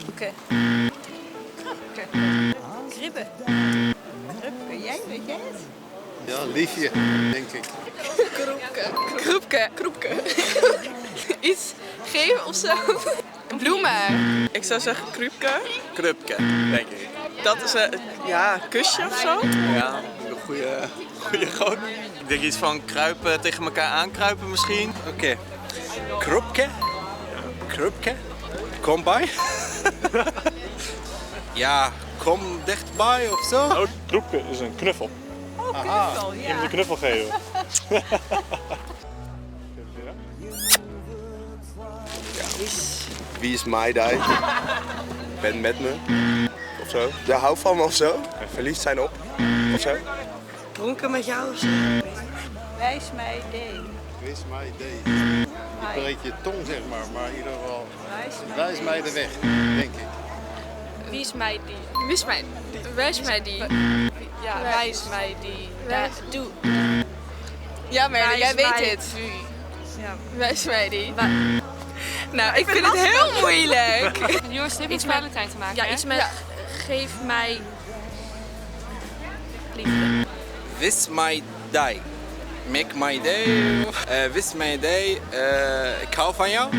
Krupke. Krupke. Kribbe. Krupke. Weet jij het? Ja, liefje, denk ik. Kroepke. Iets geven of zo. Bloemen. Ik zou zeggen krupke. Krupke, denk ik. Dat is een kusje of zo. Ja, een goede goot. Ik denk iets van kruipen, tegen elkaar aankruipen misschien. Oké. Krupke. Krupke. Kom bij. Ja, kom dichtbij of zo. Oh, kroepke is een knuffel. Oh, knuffel, Je moet ja. een knuffel geven. Wie is mij daar? Ben met me. Of zo. Ja, hou van me of zo. Verliefd zijn op. Of zo. Dronken met jou of zo. Wijs mij D. Wijs mij D. Je breekt je tong, zeg maar in ieder geval. Wijs mij de weg, denk ik. Wie is mij die? Wijs mij die. Ja, wijs mij die. Doe. Ja, maar jij weet het. Ja. Wijs mij die. Nou, ik vind het heel moeilijk. Jongens, het heeft iets met Valentijn te maken. Ja, iets met geef mij liefde. Wish my day. Make my day. Wish my day. Ik hou van jou.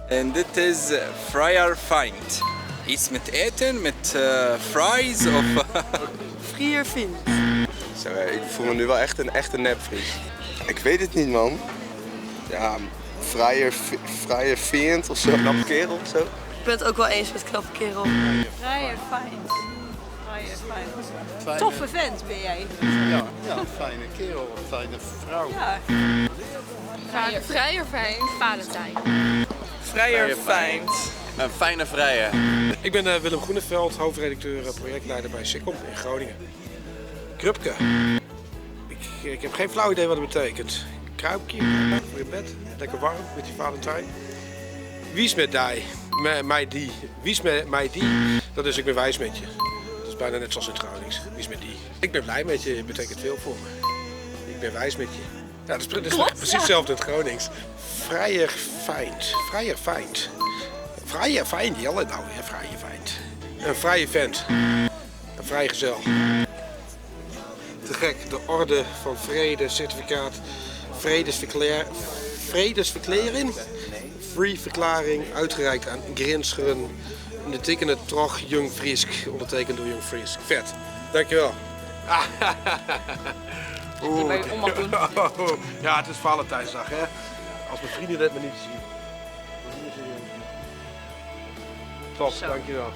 En dit is Fryer Find. Iets met eten, met fries of... Frier vind. Zo, ik voel me nu wel echt een echte nepvries. Ik weet het niet, man. Ja, Fryer Fiend of zo. Knappe kerel of zo. Ik ben het ook wel eens met knappe kerel. Vrije fijn. Toffe vent ben jij. Ja, fijne kerel, fijne vrouw. Ja. Vrijer fijn. Valentijn. Vrijer fijn. Een fijne vrije. Ik ben Willem Groeneveld, hoofdredacteur projectleider bij SICOM in Groningen. Krupke. Ik heb geen flauw idee wat het betekent. Kruipje voor je bed, lekker warm met die Valentijn. Wie is met die? Mij die. Wie is met mij die? Dat is ik ben wijs met je. Dat is bijna net zoals in het Gronings. Wie is met die? Ik ben blij met je, het betekent veel voor me. Ik ben wijs met je. Ja, dat is precies hetzelfde in het Gronings. Vrijer feind. Vrijer feind. Vrije feind, jelle nou, ja, vrije feind. Een vrije vent. Een vrijgezel. Te gek, de Orde van Vrede, certificaat, vredesverklaring, free verklaring, uitgereikt aan Grinscheren. De tekenen Troch Jong Friesk, ondertekend door Jong Friesk. Vet, dankjewel. Die wil je om mag doen. Ja, het is Valentijnsdag, hè. Als mijn vrienden dit maar niet zien. Top, dankjewel.